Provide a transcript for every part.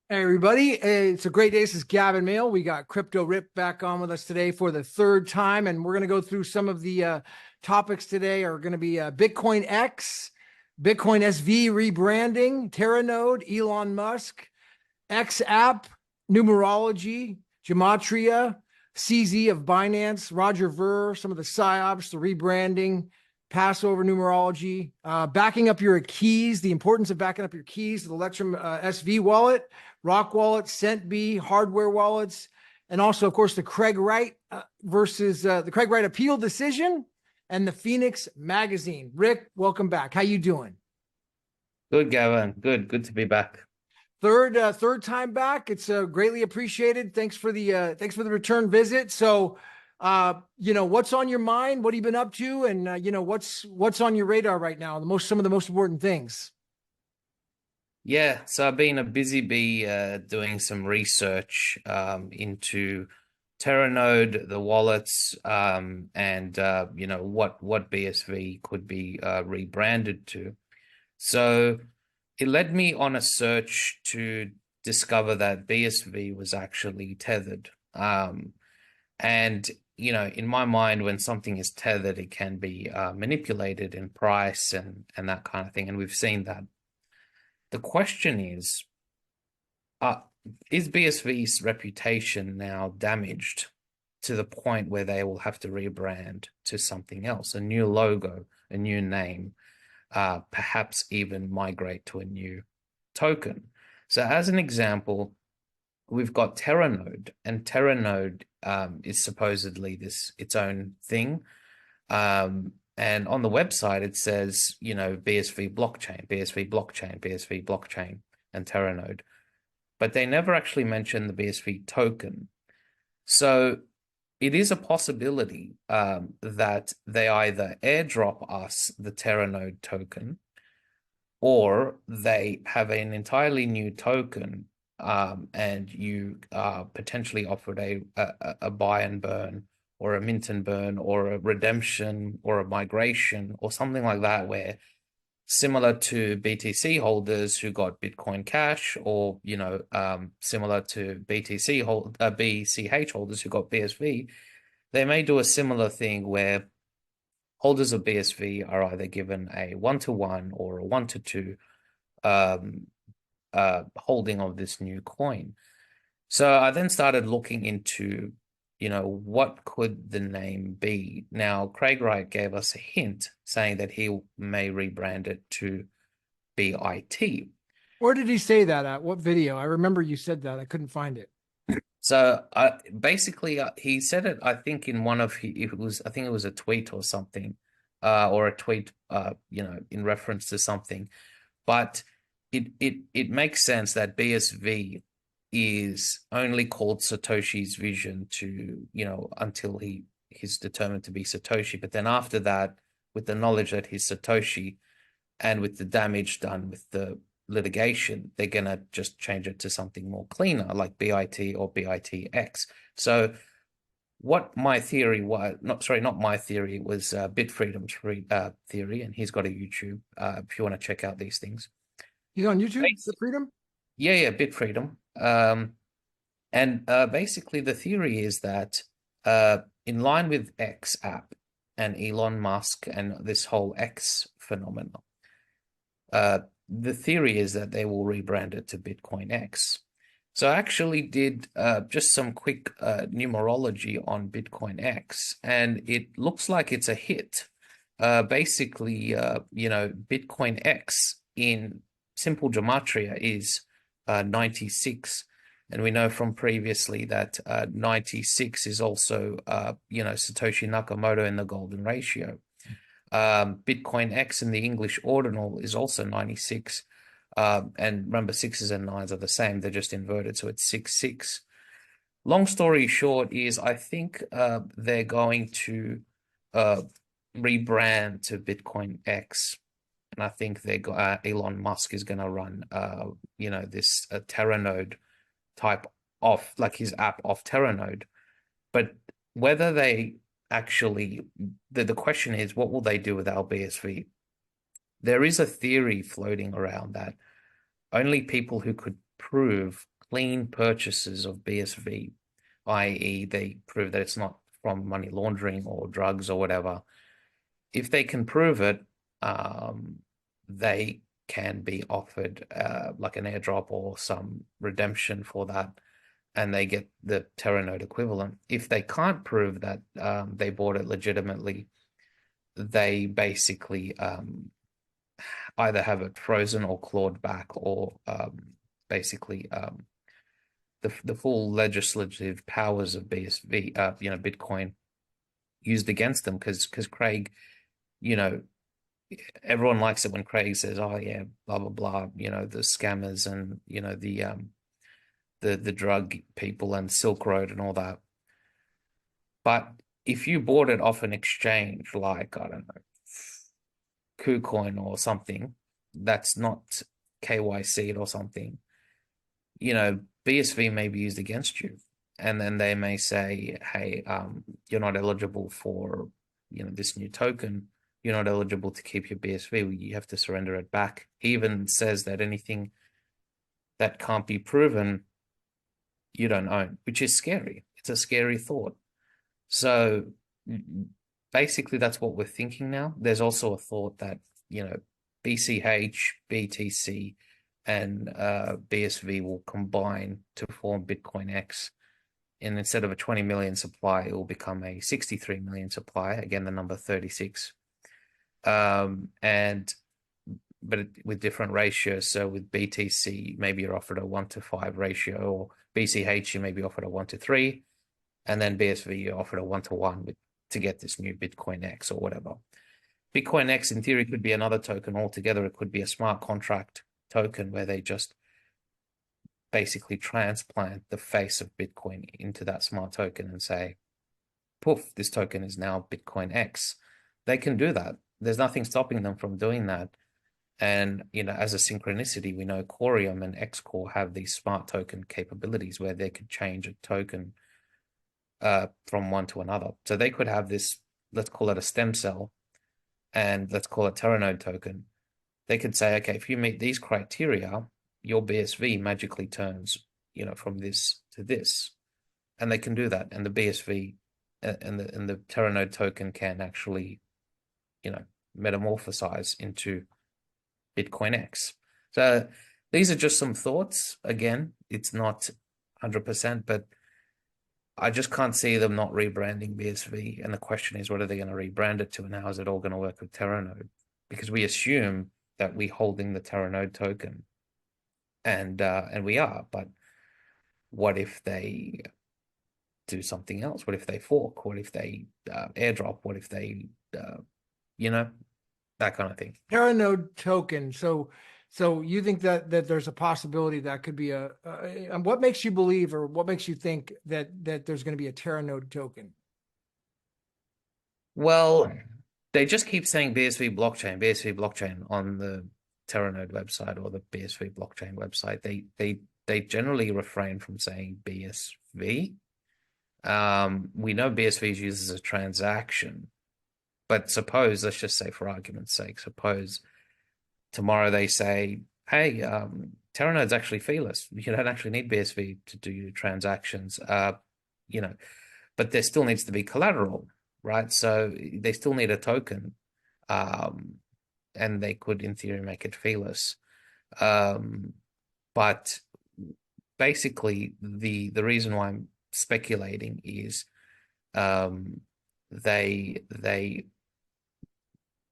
Hey everybody, it's a great day. This is Gavin Mehl. We got CryptoRick back on with us today for the third time, and we're going to go through some of the topics today. Are going to be BitcoinX, BitcoinSV rebranding, Teranode, Elon Musk, X app, numerology, gematria, CZ of Binance, Roger Ver, some of the psyops, the rebranding, Passover numerology, backing up your keys, the importance of backing up your keys to the Electrum SV wallet, Rockwallet, CentB, hardware wallets, and also, of course, the Craig Wright versus the Craig Wright appeal decision and the Phoenix magazine. Rick, welcome back. How you doing? Good, Gavin. Good to be back. Third time back. It's greatly appreciated. Thanks for the return visit. So, what's on your mind? What have you been up to? And what's on your radar right now? Some of the most important things. Yeah, so I've been a busy bee doing some research into Teranode, the wallets, and what BSV could be rebranded to. So it led me on a search to discover that BSV was actually tethered. And in my mind, when something is tethered, it can be manipulated in price and that kind of thing. And we've seen that. The question is BSV's reputation now damaged to the point where they will have to rebrand to something else, a new logo, a new name, perhaps even migrate to a new token? So as an example, we've got Teranode, and Teranode is supposedly its own thing. And on the website, it says, BSV blockchain, BSV blockchain, BSV blockchain, and Teranode. But they never actually mention the BSV token. So it is a possibility that they either airdrop us the Teranode token, or they have an entirely new token, and you potentially offered a buy and burn, or a mint and burn, or a redemption, or a migration, or something like that, where similar to BTC holders who got Bitcoin Cash, or similar to BCH holders who got BSV, they may do a similar thing where holders of BSV are either given a 1-to-1 or a 1-to-2 holding of this new coin. So I then started looking into, what could the name be? Now, Craig Wright gave us a hint saying that he may rebrand it to BIT. Where did he say that at? What video? I remember you said that. I couldn't find it. So basically, he said it, I think, in one of I think it was a tweet or something, or a tweet, in reference to something. But it makes sense that BSV is only called Satoshi's vision to, until he's determined to be Satoshi. But then after that, with the knowledge that he's Satoshi and with the damage done with the litigation, they're going to just change it to something more cleaner, like BIT or BITX. So what my theory was, not my theory, it was Bitfreedom's theory, and he's got a YouTube if you want to check out these things. He's on YouTube, The Freedom? Yeah, Bitfreedom. And basically the theory is that in line with X app and Elon Musk and this whole X phenomenon, the theory is that they will rebrand it to BitcoinX. So I actually did just some quick numerology on BitcoinX, and it looks like it's a hit. Basically, BitcoinX in simple gematria is 96. And we know from previously that 96 is also, Satoshi Nakamoto in the golden ratio. BitcoinX in the English ordinal is also 96. And remember, sixes and nines are the same. They're just inverted. So it's 66. Long story short is I think they're going to rebrand to BitcoinX. And I think Elon Musk is going to run, this Teranode type off, like his app off Teranode. But whether they actually, the question is, what will they do with LBSV? There is a theory floating around that only people who could prove clean purchases of BSV, i.e., they prove that it's not from money laundering or drugs or whatever. If they can prove it, they can be offered like an airdrop or some redemption for that, and they get the Teranode equivalent. If they can't prove that they bought it legitimately, they basically either have it frozen or clawed back, or basically the full legislative powers of BSV, Bitcoin, used against them, because Craig, everyone likes it when Craig says, "Oh yeah, blah blah blah," the scammers and the drug people and Silk Road and all that. But if you bought it off an exchange like, I don't know, KuCoin or something that's not KYC'd or something, BSV may be used against you. And then they may say, hey, you're not eligible for, this new token. You're not eligible to keep your BSV. You have to surrender it back. He even says that anything that can't be proven, you don't own, which is scary. It's a scary thought. So basically, that's what we're thinking now. There's also a thought that, BCH, BTC, and BSV will combine to form BitcoinX. And instead of a 20 million supply, it will become a 63 million supply. Again, the number 36. But with different ratios. So with BTC, maybe you're offered a 1:5 ratio, or BCH, you may be offered a 1:3, and then BSV, you're offered a 1:1 to get this new BitcoinX or whatever. BitcoinX, in theory, could be another token altogether. It could be a smart contract token where they just basically transplant the face of Bitcoin into that smart token and say, poof, this token is now BitcoinX. They can do that. There's nothing stopping them from doing that. And, as a synchronicity, we know Corium and XCORE have these smart token capabilities where they could change a token from one to another. So they could have this, let's call it a stem cell, and let's call it Teranode token. They could say, okay, if you meet these criteria, your BSV magically turns, from this to this. And they can do that. And the BSV and the Teranode token can actually, metamorphosize into BitcoinX. So these are just some thoughts. Again, it's not 100%, but I just can't see them not rebranding BSV. And the question is, what are they going to rebrand it to? And how is it all going to work with Teranode? Because we assume that we're holding the Teranode token. And we are. But what if they do something else? What if they fork? What if they airdrop? What if they, that kind of thing. Teranode token. So you think that there's a possibility that could be and what makes you believe, or what makes you think that there's going to be a Teranode token? Well, they just keep saying BSV blockchain on the Teranode website or the BSV blockchain website. They generally refrain from saying BSV. We know BSV is used as a transaction, but suppose, let's just say for argument's sake, suppose tomorrow they say, hey, Teranode's actually feeless. You don't actually need BSV to do your transactions, but there still needs to be collateral, right? So they still need a token, and they could, in theory, make it feeless. But basically, the reason why I'm speculating is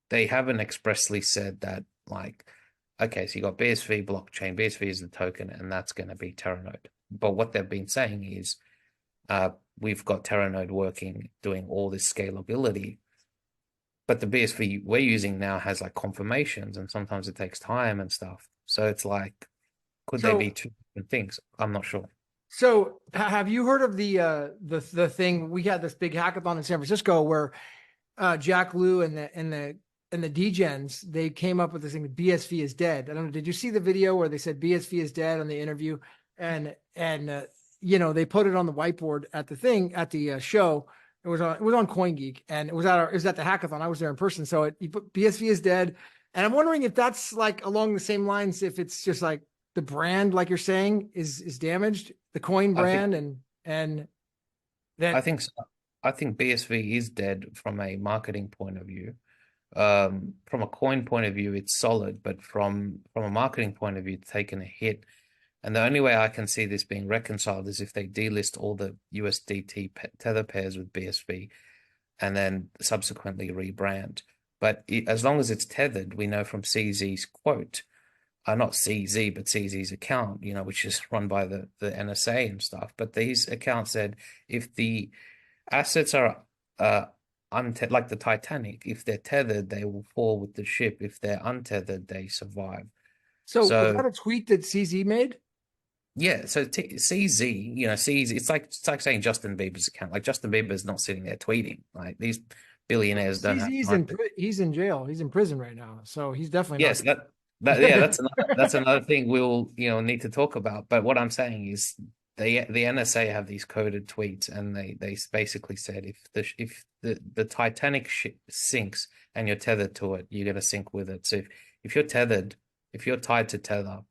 they haven't expressly said that, like, okay, so you got BSV blockchain, BSV is the token, and that's going to be Teranode. But what they've been saying is, we've got Teranode working, doing all this scalability, but the BSV we're using now has like confirmations, and sometimes it takes time and stuff. So it's like, could they be two different things? I'm not sure. So have you heard of the thing? We had this big hackathon in San Francisco where Jack Liu and the degens, they came up with this thing, BSV is dead. I don't know, did you see the video where they said BSV is dead on the interview? And they put it on the whiteboard at the thing, at the show. It was on CoinGeek, and it was at the hackathon. I was there in person. So you put BSV is dead. And I'm wondering if that's like along the same lines, if it's just like the brand, like you're saying, is damaged, the coin I think brand, and I that. think so. I think BSV is dead from a marketing point of view. From a coin point of view, it's solid, but from a marketing point of view, it's taken a hit. And the only way I can see this being reconciled is if they delist all the USDT tether pairs with BSV and then subsequently rebrand. But as long as it's tethered, we know from CZ's quote, not CZ, but CZ's account, which is run by the NSA and stuff. But these accounts said if the assets are like the Titanic, if they're tethered, they will fall with the ship. If they're untethered, they survive. So was So that a tweet that CZ made? yeah, so CZ, CZ, it's like saying Justin Bieber's account. Like Justin Bieber's not sitting there tweeting. Like these billionaires don't have CZ's time. he's in jail. He's in prison right now, so he's definitely not. Yes, that yeah, that's another thing we'll need to talk about. But what I'm saying is the NSA have these coded tweets, and they basically said if the Titanic ship sinks and you're tethered to it, you're gonna sink with it. So if you're tethered, if you're tied to tether,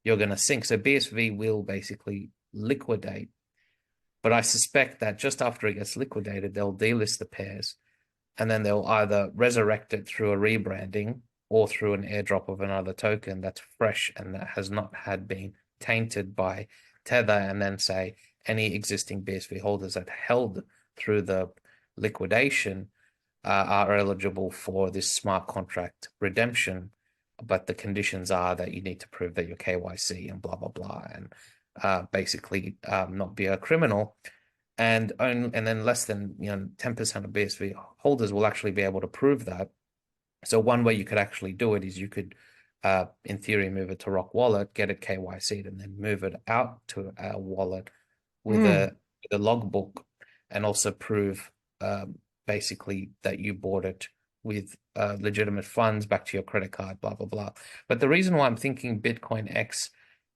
you're gonna sink. So BSV will basically liquidate. But I suspect that just after it gets liquidated, they'll delist the pairs, and then they'll either resurrect it through a rebranding or through an airdrop of another token that's fresh and that has not had been tainted by Tether, and then say any existing BSV holders that held through the liquidation are eligible for this smart contract redemption, but the conditions are that you need to prove that you're KYC and blah blah blah, and basically not be a criminal. And then less than 10% of BSV holders will actually be able to prove that. So one way you could actually do it is you could, in theory, move it to Rockwallet, get it KYC'd, and then move it out to a wallet with a logbook, and also prove basically that you bought it with legitimate funds back to your credit card, blah blah blah. But the reason why I'm thinking BitcoinX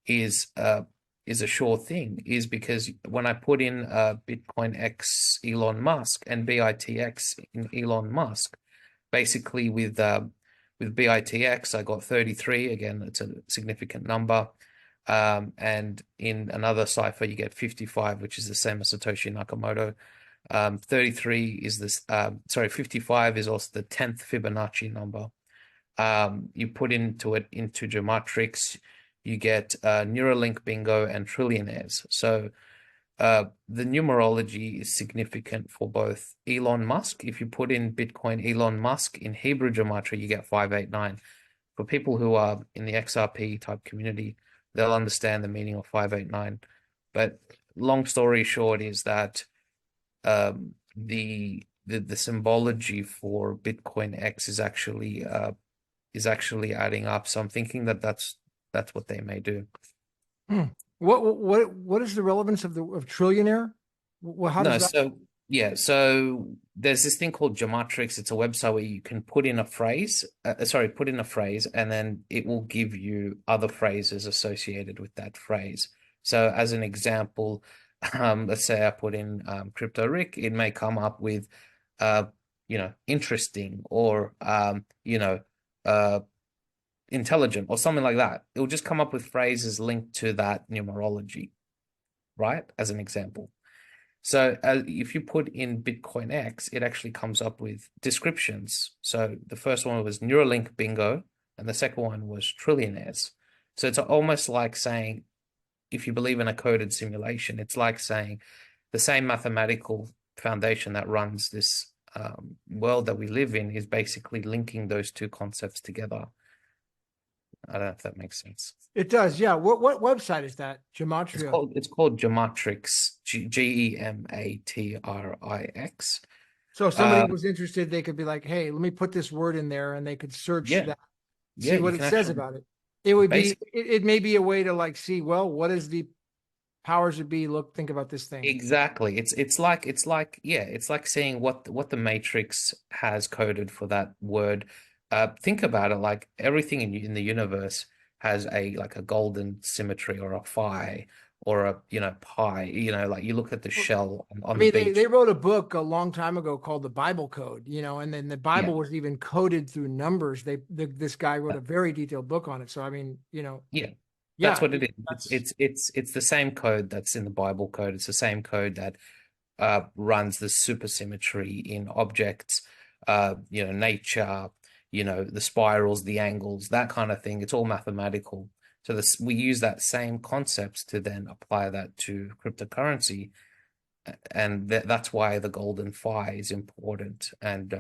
is a sure thing is because when I put in BitcoinX Elon Musk and BITX in Elon Musk, basically with BITX, I got 33. Again, it's a significant number. And in another cipher, you get 55, which is the same as Satoshi Nakamoto. 33 is this, 55 is also the 10th Fibonacci number. You put into Gematrix, you get Neuralink Bingo and Trillionaires. So the numerology is significant for both Elon Musk. If you put in Bitcoin Elon Musk in Hebrew gematria, you get 589. For people who are in the XRP type community, they'll understand the meaning of 589. But long story short is that the symbology for BitcoinX is actually adding up. So I'm thinking that that's what they may do. What is the relevance of trillionaire? How does that? So there's this thing called Gematrix. It's a website where you can put in a phrase, and then it will give you other phrases associated with that phrase. So as an example, let's say I put in CryptoRick, it may come up with interesting, or intelligent, or something like that. It will just come up with phrases linked to that numerology, right? As an example. So if you put in BitcoinX, it actually comes up with descriptions. So the first one was Neuralink Bingo, and the second one was Trillionaires. So it's almost like saying, if you believe in a coded simulation, it's like saying the same mathematical foundation that runs this world that we live in is basically linking those two concepts together. I don't know if that makes sense. It does, yeah. What website is that? Gematria. It's called Gematrix, Gematrix. So if somebody was interested, they could be like, "Hey, let me put this word in there," and they could search that, see what it says about it. It would be, it may be a way to see, well, what is the powers that be? Think about this thing. Exactly. It's like seeing what the Matrix has coded for that word. Think about it, like everything in the universe has a golden symmetry, or a phi, or a pi. Like you look at the shell on the beach. They wrote a book a long time ago called the Bible Code, and then the Bible was even coded through numbers. This guy wrote a very detailed book on it. So I mean, Yeah. That's Yeah, what it is. that's It's the same code that's in the Bible code. It's the same code that runs the supersymmetry in objects, nature, the spirals, the angles, that kind of thing. It's all mathematical. So we use that same concepts to then apply that to cryptocurrency, and that's why the golden phi is important. And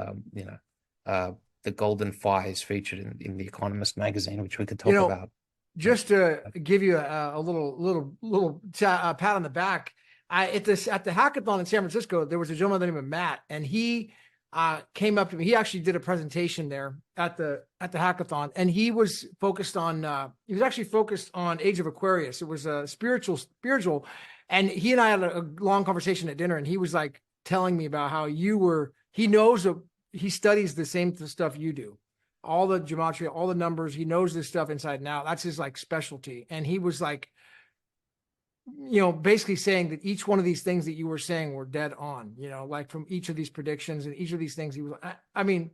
the golden phi is featured in the Economist magazine, which we could you talk know about. just to give you a little pat on the back. At the hackathon in San Francisco, there was a gentleman named Matt, and he came up to me. He actually did a presentation there at the hackathon, and he was actually focused on Age of Aquarius. It was a spiritual, and he and I had a long conversation at dinner, and he was like telling me about how he studies the same stuff you do, all the gematria, all the numbers. He knows this stuff inside and out. That's his like specialty. And he was like, basically saying that each one of these things that you were saying were dead on, like from each of these predictions and each of these things. He was, I mean,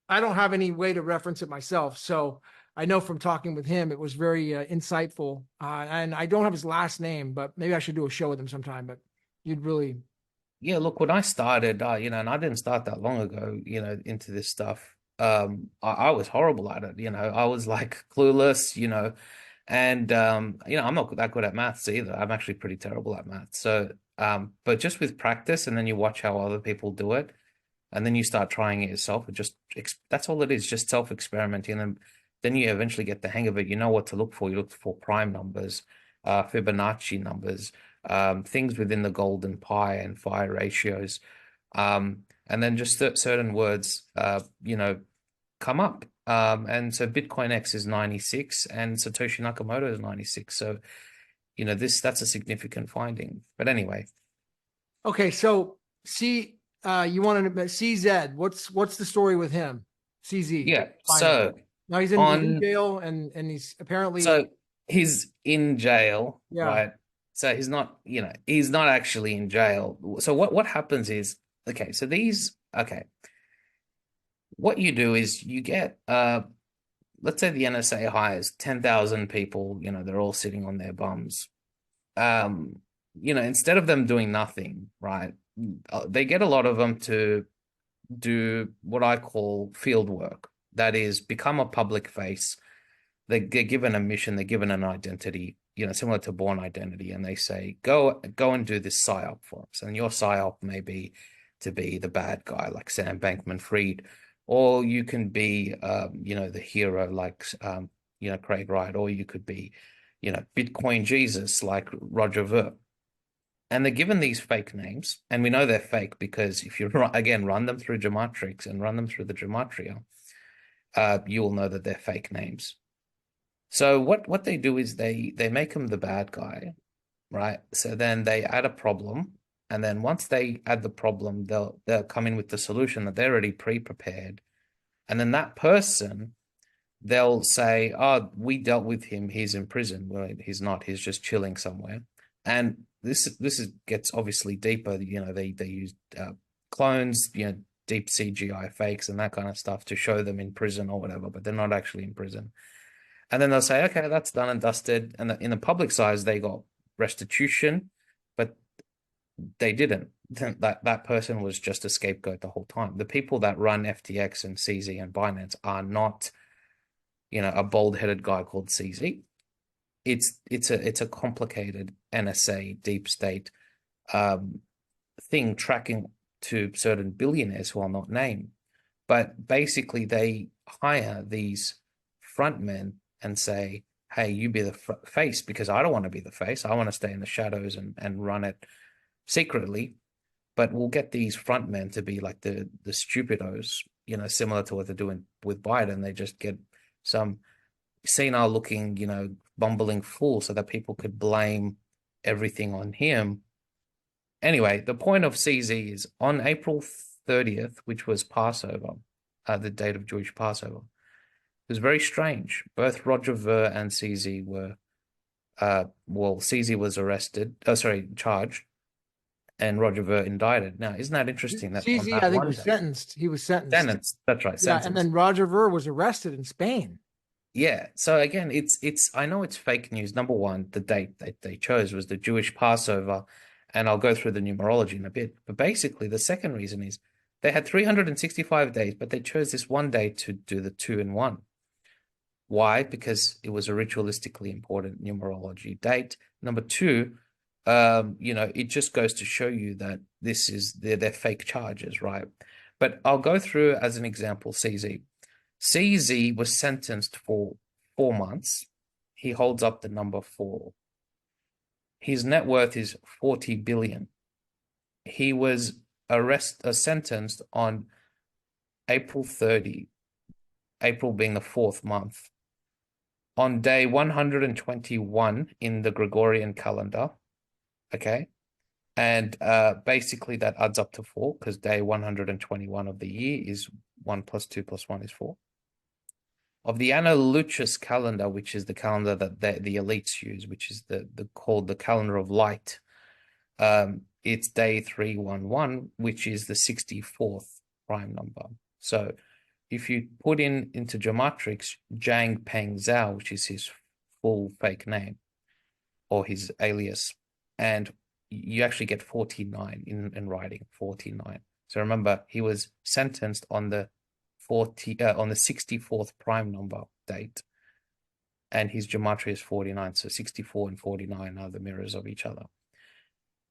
I don't have any way to reference it myself. So I know from talking with him, it was very insightful. And I don't have his last name, but maybe I should do a show with him sometime, but you'd really. Yeah, look, when I started, and I didn't start that long ago, into this stuff. I was horrible at it. I was like clueless, and I'm not that good at maths either. I'm actually pretty terrible at maths. So, but just with practice, and then you watch how other people do it, and then you start trying it yourself. That's all it is, just self-experimenting, and then you eventually get the hang of it. You know what to look for. You look for prime numbers, Fibonacci numbers, things within the golden pi and phi ratios, and then just certain words, come up. And so BitcoinX is 96 and Satoshi Nakamoto is 96. So, that's a significant finding. But anyway. Okay, so you wanted to CZ. What's the story with him? CZ. Yeah. So now he's in jail and he's apparently. So he's in jail, yeah. right? So he's not, he's not actually in jail. So what happens is, what you do is you get, let's say the NSA hires 10,000 people, they're all sitting on their bums. Instead of them doing nothing, right? They get a lot of them to do what I call field work. That is, become a public face. They're given a mission, they're given an identity, similar to Born Identity, and they say, go and do this psyop for us. And your psyop may be to be the bad guy, like Sam Bankman-Fried, or you can be, the hero, like, Craig Wright, or you could be, Bitcoin Jesus, like Roger Ver. And they're given these fake names, and we know they're fake because if you, again, run them through Gematrix and run them through the Gematria, you will know that they're fake names. So what they do is they make him the bad guy, right? So then they add a problem, and then once they add the problem, they'll come in with the solution that they're already pre-prepared, and then that person, they'll say, "Oh, we dealt with him. He's in prison." Well, he's not. He's just chilling somewhere. And this gets obviously deeper. They use clones, deep CGI fakes and that kind of stuff to show them in prison or whatever, but they're not actually in prison. And then they'll say, okay, that's done and dusted. And in the public size, they got restitution, but they didn't. That person was just a scapegoat the whole time. The people that run FTX and CZ and Binance are not, a bald-headed guy called CZ. It's a complicated NSA deep state thing tracking to certain billionaires who are not named. But basically, they hire these frontmen and say, hey, you be the face, because I don't want to be the face. I want to stay in the shadows and run it secretly. But we'll get these frontmen to be like the stupidos, similar to what they're doing with Biden. They just get some senile looking, bumbling fool so that people could blame everything on him. Anyway, the point of CZ is on April 30th, which was Passover, the date of Jewish Passover. It was very strange. Both Roger Ver and CZ were, CZ was charged, and Roger Ver indicted. Now, isn't that interesting? That CZ, I think, was sentenced. He was sentenced. Sentenced. That's right. Yeah, and then Roger Ver was arrested in Spain. Yeah. So again, it's I know it's fake news. Number one, the date that they chose was the Jewish Passover, and I'll go through the numerology in a bit. But basically, the second reason is they had 365 days, but they chose this one day to do the 2-in-1. Why? Because it was a ritualistically important numerology date. Number two, it just goes to show you that this is they're fake charges, right? But I'll go through as an example, CZ. CZ was sentenced for 4 months. He holds up the number 4. His net worth is 40 billion. He was sentenced on April 30, April being the 4th month, on day 121 in the Gregorian calendar. Okay. And basically that adds up to 4 because day 121 of the year is 1 + 2 + 1 is 4. Of the Analuchus calendar, which is the calendar that the elites use, which is called the calendar of light, it's day 311, which is the 64th prime number. So if you put into Gematrix Zhang Peng Zhao, which is his full fake name or his alias, and you actually get 49 in writing, 49. So remember, he was sentenced on the 64th prime number date, and his gematria is 49. So 64 and 49 are the mirrors of each other.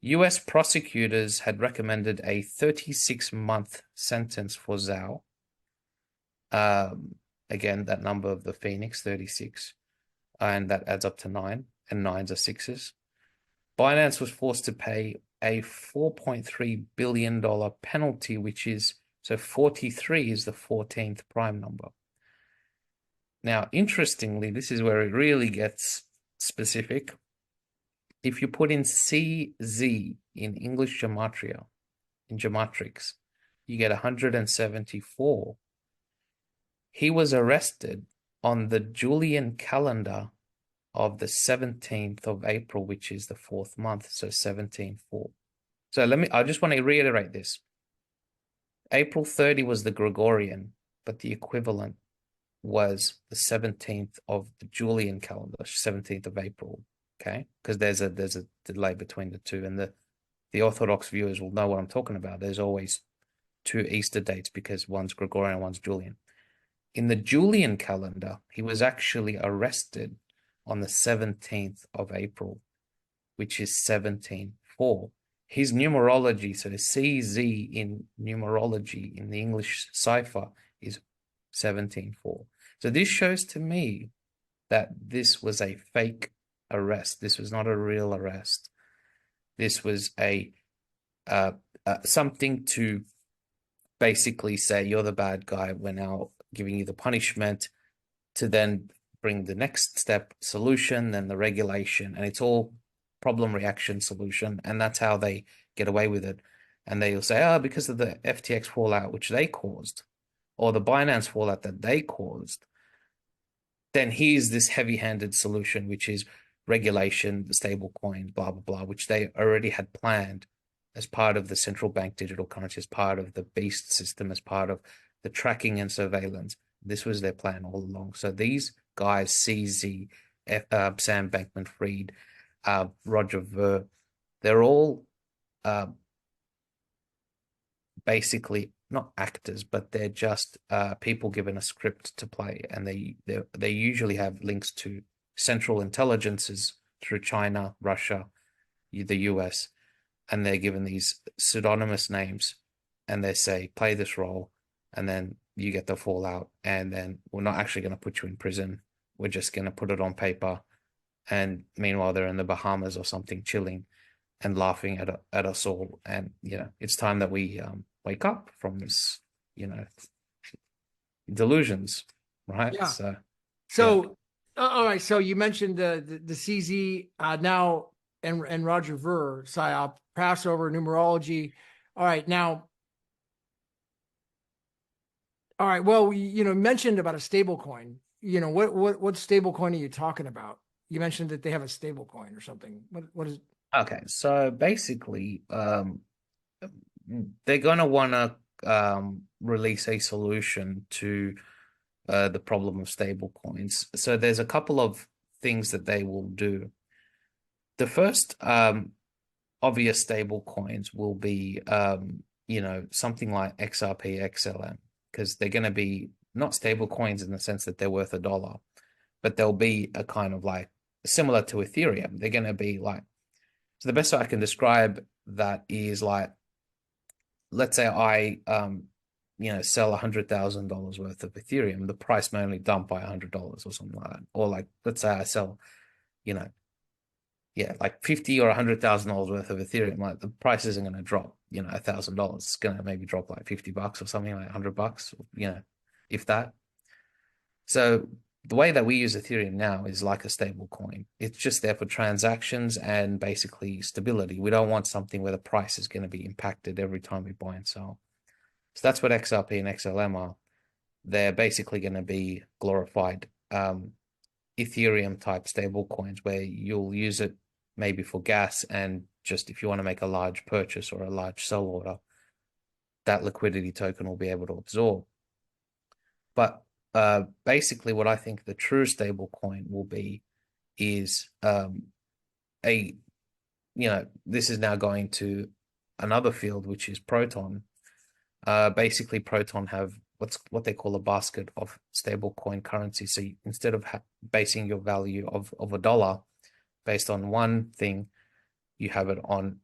US prosecutors had recommended a 36-month sentence for Zhao. Again, that number of the Phoenix, 36, and that adds up to 9, and 9s are 6s. Binance was forced to pay a $4.3 billion penalty, which is, so 43 is the 14th prime number. Now, interestingly, this is where it really gets specific. If you put in CZ in English gematria, in Gematrix, you get 174. He was arrested on the Julian calendar of the 17th of April, which is the 4th month, so 17/4. So I just want to reiterate this. April 30 was the Gregorian, but the equivalent was the 17th of the Julian calendar, 17th of April, okay? Because there's a delay between the two, and the Orthodox viewers will know what I'm talking about. There's always 2 Easter dates because one's Gregorian and one's Julian. In the Julian calendar, he was actually arrested on the 17th of April, which is 17/4. His numerology, so the CZ in numerology in the English cipher is 17/4. So this shows to me that this was a fake arrest. This was not a real arrest. This was something to basically say you're the bad guy. We're now giving you the punishment, to then bring the next step solution, then the regulation, and it's all problem reaction solution, and that's how they get away with it. And they'll say, because of the FTX fallout which they caused, or the Binance fallout that they caused, then here's this heavy-handed solution, which is regulation, the stable coin, blah blah blah, which they already had planned as part of the central bank digital currency, as part of the beast system, as part of the tracking and surveillance. This was their plan all along. So these guys, CZ, Sam Bankman-Fried, Roger Ver, they're all basically not actors, but they're just people given a script to play, and they usually have links to central intelligences through China, Russia, the US, and they're given these pseudonymous names, and they say, play this role, and then you get the fallout, and then we're not actually going to put you in prison. We're just going to put it on paper. And meanwhile, they're in the Bahamas or something, chilling and laughing at us all. And, it's time that we wake up from this, delusions, right? Yeah. So yeah. All right. So you mentioned the CZ now and Roger Ver, PSYOP, Passover, numerology. All right. Now, all right. Well, mentioned about a stable coin. What stable coin are you talking about? You mentioned that they have a stable coin or something. What is? Okay. So basically, they're going to want to release a solution to the problem of stable coins. So there's a couple of things that they will do. The first obvious stable coins will be something like XRP, XLM, because they're going to be not stable coins in the sense that they're worth $1, but they'll be a kind of like similar to Ethereum. They're going to be like, so the best way I can describe that is like, let's say I sell $100,000 worth of Ethereum, the price may only dump by $100 or something like that. Or like, let's say I sell, like $50,000 or $100,000 worth of Ethereum, like the price isn't going to drop, $1,000. It's going to maybe drop like $50 or something, like $100, if that. So the way that we use Ethereum now is like a stable coin. It's just there for transactions and basically stability. We don't want something where the price is going to be impacted every time we buy and sell. So that's what XRP and XLM are. They're basically going to be glorified Ethereum type stable coins where you'll use it maybe for gas, and just if you want to make a large purchase or a large sell order, that liquidity token will be able to absorb. But basically what I think the true stable coin will be is this is now going to another field, which is Proton. Basically Proton have what they call a basket of stable coin currency. So instead of basing your value of $1 based on one thing, you have it on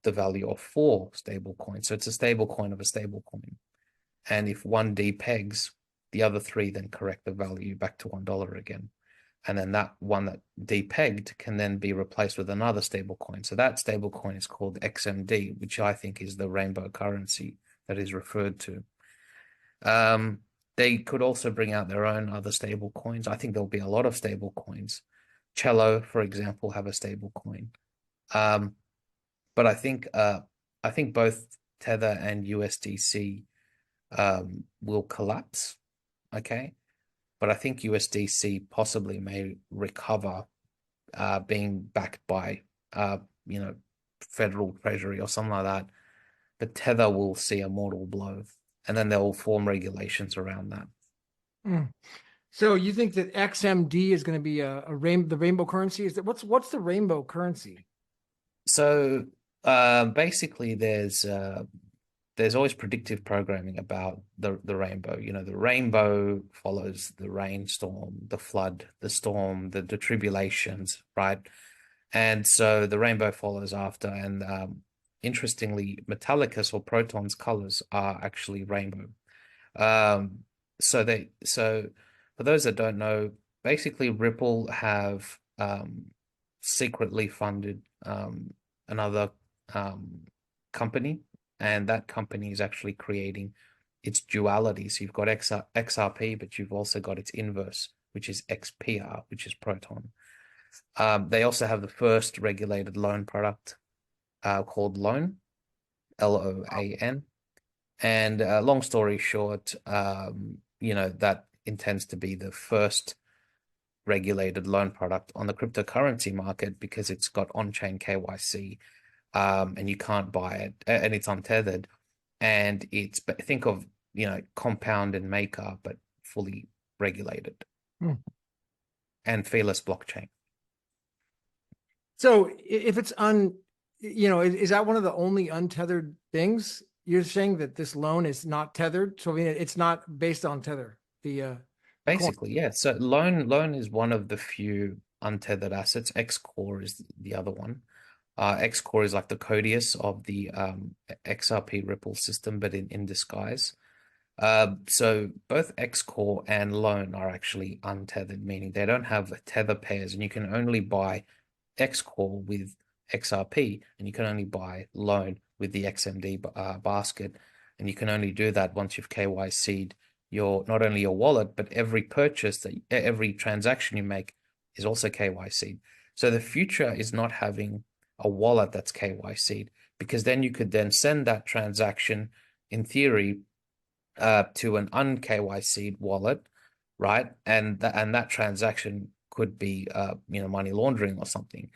the value of 4 stable coins. So it's a stable coin of a stable coin. And if one depegs, the other 3 then correct the value back to $1 again. And then that one that depegged can then be replaced with another stable coin. So that stable coin is called XMD, which I think is the rainbow currency that is referred to. They could also bring out their own other stable coins. I think there'll be a lot of stable coins. Cello, for example, have a stable coin. But I think both Tether and USDC will collapse. Okay. But I think USDC possibly may recover, being backed by federal treasury or something like that. But Tether will see a mortal blow, and then they'll form regulations around that. So you think that XMD is going to be the rainbow currency? Is that what's the rainbow currency? So basically, there's always predictive programming about the rainbow. The rainbow follows the rainstorm, the flood, the storm, the tribulations, right? And so the rainbow follows after. And interestingly, Metallicus or Proton's colors are actually rainbow. So for those that don't know, basically Ripple have secretly funded another company, and that company is actually creating its duality. So you've got XRP, but you've also got its inverse, which is XPR, which is Proton. They also have the first regulated loan product called Loan, LOAN. And long story short, that intends to be the first regulated loan product on the cryptocurrency market because it's got on-chain KYC, and you can't buy it, and it's untethered. And it's, think of, Compound and Maker, but fully regulated and feeless blockchain. So if it's is that one of the only untethered things? You're saying that this loan is not tethered, so I mean, it's not based on Tether. Basically, yeah. So loan is one of the few untethered assets. XCORE is the other one. XCORE is like the Codius of the XRP Ripple system, but in disguise. So both XCORE and Loan are actually untethered, meaning they don't have tether pairs, and you can only buy XCORE with XRP, and you can only buy Loan with the XMD basket, and you can only do that once you've KYC'd not only your wallet, but every purchase every transaction you make is also KYC'd. So the future is not having a wallet that's KYC'd, because then you could then send that transaction in theory to an un-KYC'd wallet, right? And that transaction could be money laundering or something.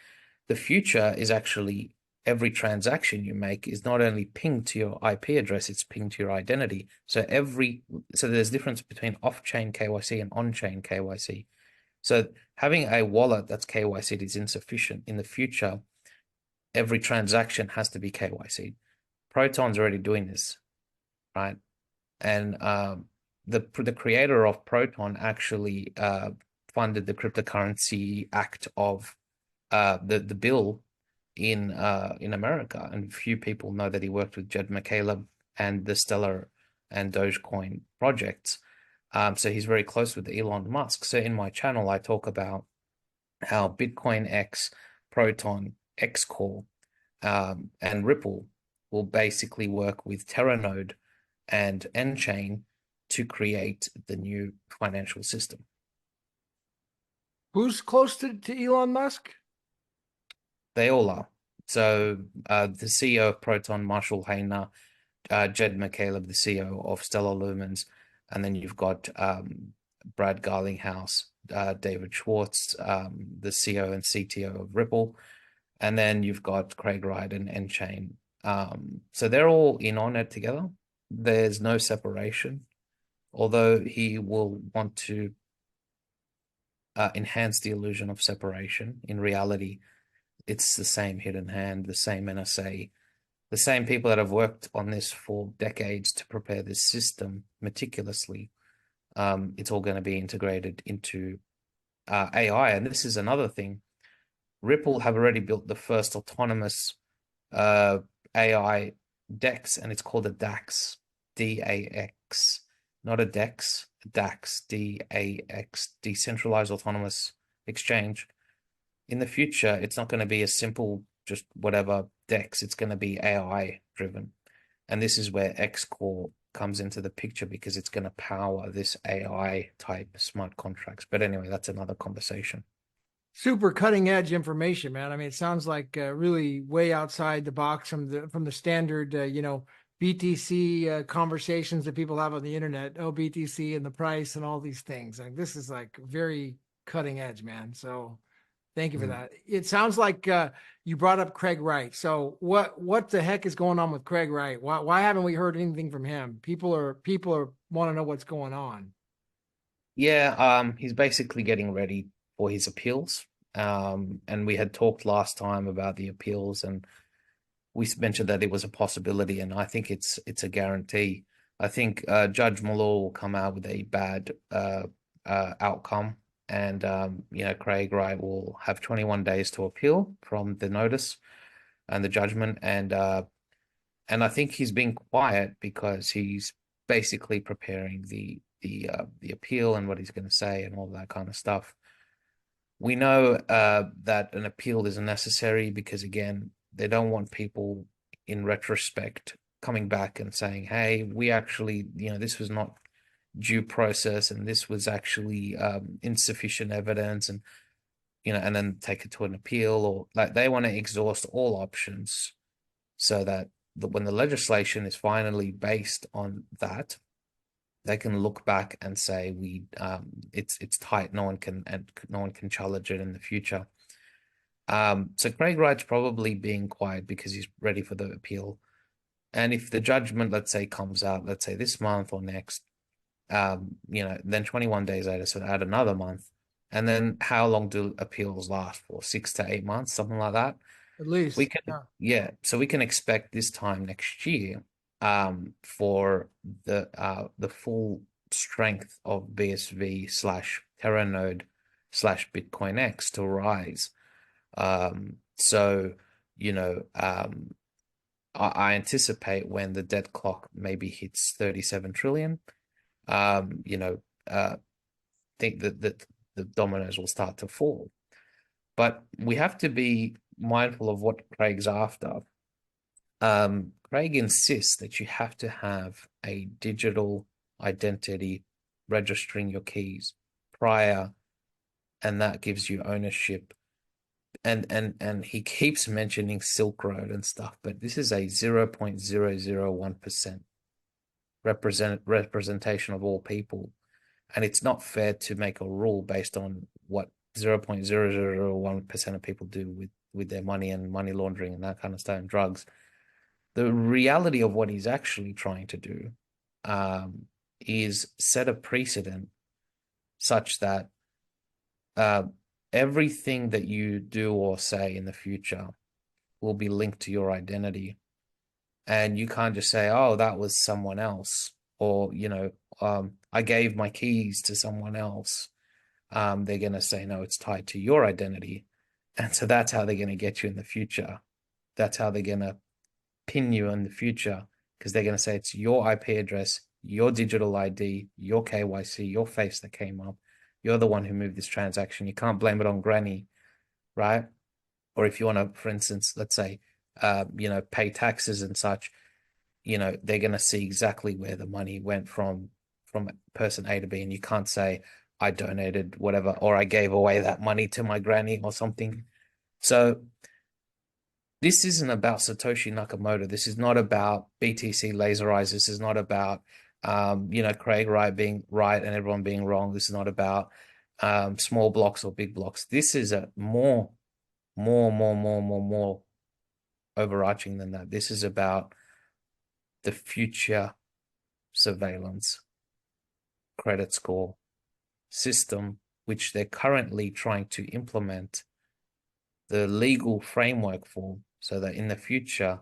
The future is actually every transaction you make is not only pinged to your IP address, it's pinged to your identity. So there's difference between off-chain KYC and on-chain KYC. So having a wallet that's KYC'd is insufficient. In the future, every transaction has to be KYC'd. Proton's already doing this, right? And the creator of Proton actually funded the Cryptocurrency Act of the bill in America, and few people know that he worked with Jed McCaleb and the Stellar and Dogecoin projects. So he's very close with Elon Musk. So in my channel, I talk about how BitcoinX, Proton, XCORE, and Ripple will basically work with Teranode and N-Chain to create the new financial system. Who's close to Elon Musk? They all are. So the CEO of Proton, Marshall Hayner, Jed McCaleb, the CEO of Stellar Lumens, and then you've got Brad Garlinghouse, David Schwartz, the CEO and CTO of Ripple, and then you've got Craig Wright and N-Chain. So they're all in on it together. There's no separation, although he will want to enhance the illusion of separation. In reality, it's the same hidden hand, the same NSA, the same people that have worked on this for decades to prepare this system meticulously. It's all going to be integrated into AI. And this is another thing. Ripple have already built the first autonomous AI DEX, and it's called a DAX, DAX, not a DEX, DAX, DAX, Decentralized Autonomous Exchange. In the future, it's not going to be a simple, just whatever DEX, it's going to be AI driven. And this is where XCORE comes into the picture, because it's going to power this AI type smart contracts. But anyway, that's another conversation. Super cutting edge information, man. I mean, it sounds like really way outside the box from the standard, BTC conversations that people have on the internet. Oh, BTC and the price and all these things. Like, this is like very cutting edge, man. So thank you for that. It sounds like you brought up Craig Wright. So what the heck is going on with Craig Wright? Why haven't we heard anything from him? People are want to know what's going on. Yeah, he's basically getting ready for his appeals. And we had talked last time about the appeals, and we mentioned that it was a possibility, and I think it's a guarantee. I think Judge Malloy will come out with a bad outcome, and Craig Wright will have 21 days to appeal from the notice and the judgment, and I think he's being quiet because he's basically preparing the appeal and what he's going to say and all that kind of stuff. We know that an appeal is necessary because, again, they don't want people in retrospect coming back and saying, hey, we actually, this was not due process, and this was actually insufficient evidence, and and then take it to an appeal, or like they want to exhaust all options so that when the legislation is finally based on that, they can look back and say it's tight. No one can challenge it in the future. So Craig Wright's probably being quiet because he's ready for the appeal. And if the judgment, let's say, comes out, let's say this month or next, then 21 days later, so add another month. And then how long do appeals last for? 6 to 8 months, something like that. At least. We can, so we can expect this time next year for the full strength of BSV / Teranode / BitcoinX to rise. I anticipate when the debt clock maybe hits 37 trillion, think that the dominoes will start to fall. But we have to be mindful of what Craig's after. Craig insists that you have to have a digital identity registering your keys prior, and that gives you ownership. And he keeps mentioning Silk Road and stuff, but this is a 0.001% representation of all people. And it's not fair to make a rule based on what 0.0001% of people do with their money and money laundering and that kind of stuff and drugs. The reality of what he's actually trying to do is set a precedent such that everything that you do or say in the future will be linked to your identity. And you can't just say, oh, that was someone else, or, I gave my keys to someone else. They're going to say, no, it's tied to your identity. And so that's how they're going to get you in the future. That's how they're going to pin you in the future, because they're going to say it's your IP address, your digital ID, your KYC, your face that came up. You're the one who moved this transaction. You can't blame it on granny, right? Or if you want to, for instance, let's say, pay taxes and such, they're going to see exactly where the money went from person A to B, and you can't say, I donated whatever, or I gave away that money to my granny or something. So this isn't about Satoshi Nakamoto. This is not about BTC laser eyes. This is not about, Craig Wright being right and everyone being wrong. This is not about small blocks or big blocks. This is a more overarching than that. This is about the future surveillance credit score system, which they're currently trying to implement the legal framework for, so that in the future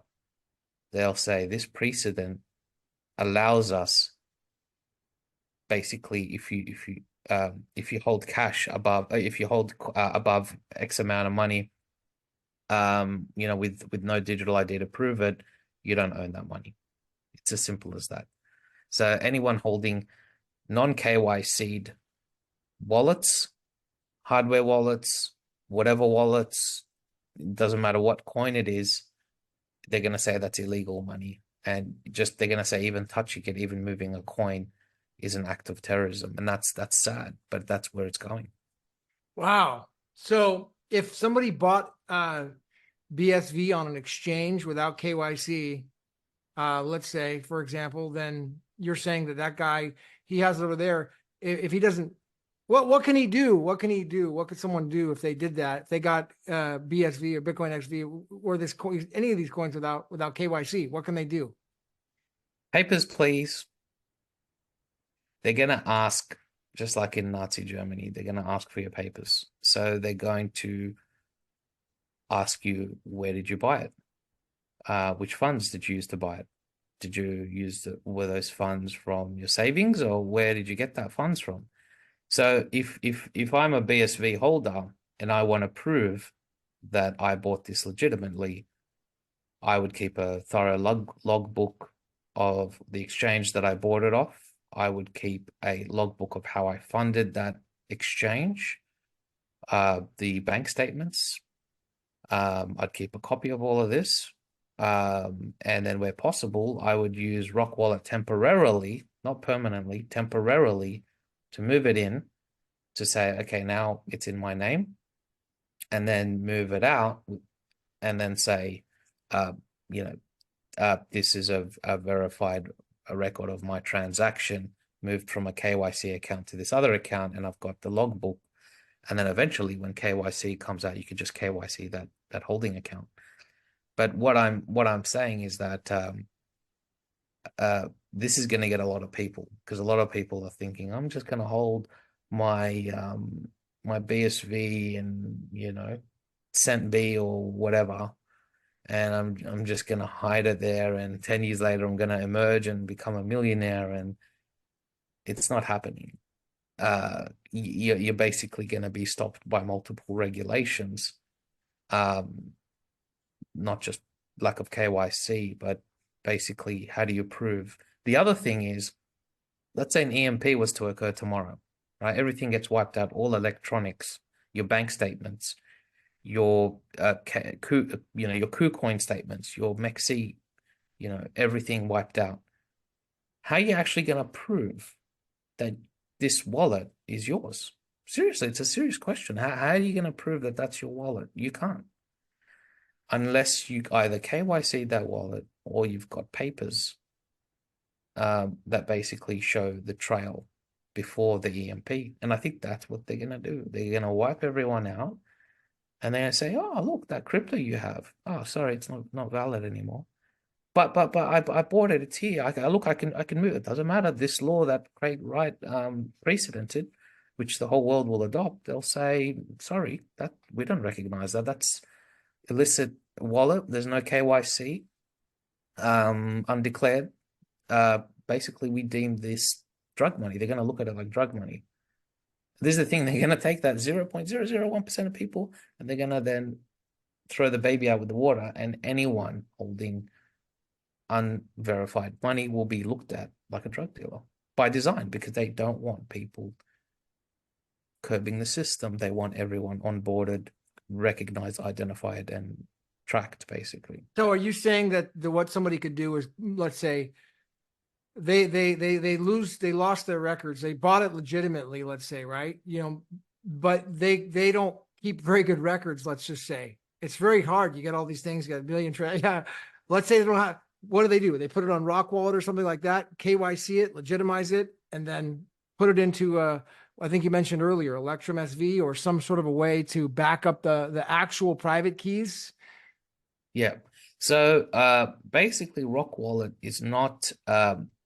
they'll say this precedent allows us, basically, if you hold cash above, if you hold above X amount of money, with no digital ID to prove it, you don't own that money. It's as simple as that. So anyone holding non-KYC'd wallets, hardware wallets, whatever wallets, it doesn't matter what coin it is, they're going to say that's illegal money. And just they're going to say even touching it, even moving a coin is an act of terrorism. And that's sad, but that's where it's going. Wow. So if somebody bought BSV on an exchange without KYC, let's say, for example, then you're saying that guy, he has it over there. If he doesn't, what can he do? What can he do? What could someone do if they did that? If they got BSV or BitcoinXV or this coin, any of these coins without KYC, what can they do? Papers, please. They're going to ask, just like in Nazi Germany, they're going to ask for your papers. So they're going to ask you, where did you buy it? Which funds did you use to buy it? Did you were those funds from your savings, or where did you get that funds from? So if I'm a BSV holder and I want to prove that I bought this legitimately, I would keep a thorough logbook of the exchange that I bought it off. I would keep a logbook of how I funded that exchange, the bank statements. I'd keep a copy of all of this. And then where possible, I would use Rockwallet temporarily, not permanently, temporarily, to move it in, to say, okay, now it's in my name, and then move it out and then say, this is a verified record of my transaction, moved from a KYC account to this other account, and I've got the logbook. And then eventually when KYC comes out, you can just KYC that holding account. But what I'm saying is that this is going to get a lot of people, because a lot of people are thinking, I'm just going to hold my my BSV and Cent B or whatever, and I'm just going to hide it there, and 10 years later I'm going to emerge and become a millionaire, and it's not happening. You're basically going to be stopped by multiple regulations, not just lack of KYC, but basically, how do you prove? The other thing is, let's say an EMP was to occur tomorrow, right? Everything gets wiped out, all electronics, your bank statements, your your KuCoin statements, your MEXC, everything wiped out. How are you actually going to prove that this wallet is yours? Seriously, it's a serious question. How are you going to prove that that's your wallet? You can't. Unless you either KYC that wallet or you've got papers that basically show the trail before the EMP. And I think that's what they're going to do. They're going to wipe everyone out. And they're going to say, oh, look, that crypto you have. Oh, sorry, it's not valid anymore. But I bought it. It's here. I can move it. Doesn't matter. This law that Craig Wright precedented, which the whole world will adopt, they'll say, sorry, that we don't recognize that. That's illicit wallet. There's no KYC, undeclared. Basically, we deem this drug money. They're going to look at it like drug money. This is the thing. They're going to take that 0.001% of people, and they're going to then throw the baby out with the water, and anyone holding unverified money will be looked at like a drug dealer by design, because they don't want people curbing the system. They want everyone onboarded, recognized, identified, and tracked, basically. So are you saying that what somebody could do is, let's say, they lost their records, they bought it legitimately, let's say, right? But they don't keep very good records, let's just say. It's very hard. You get all these things, you got a million yeah. Let's say they don't have, what do? They put it on Rockwallet or something like that, KYC it, legitimize it, and then put it into I think you mentioned earlier, ElectrumSV, or some sort of a way to back up the actual private keys. Yeah. So basically, Rockwallet is not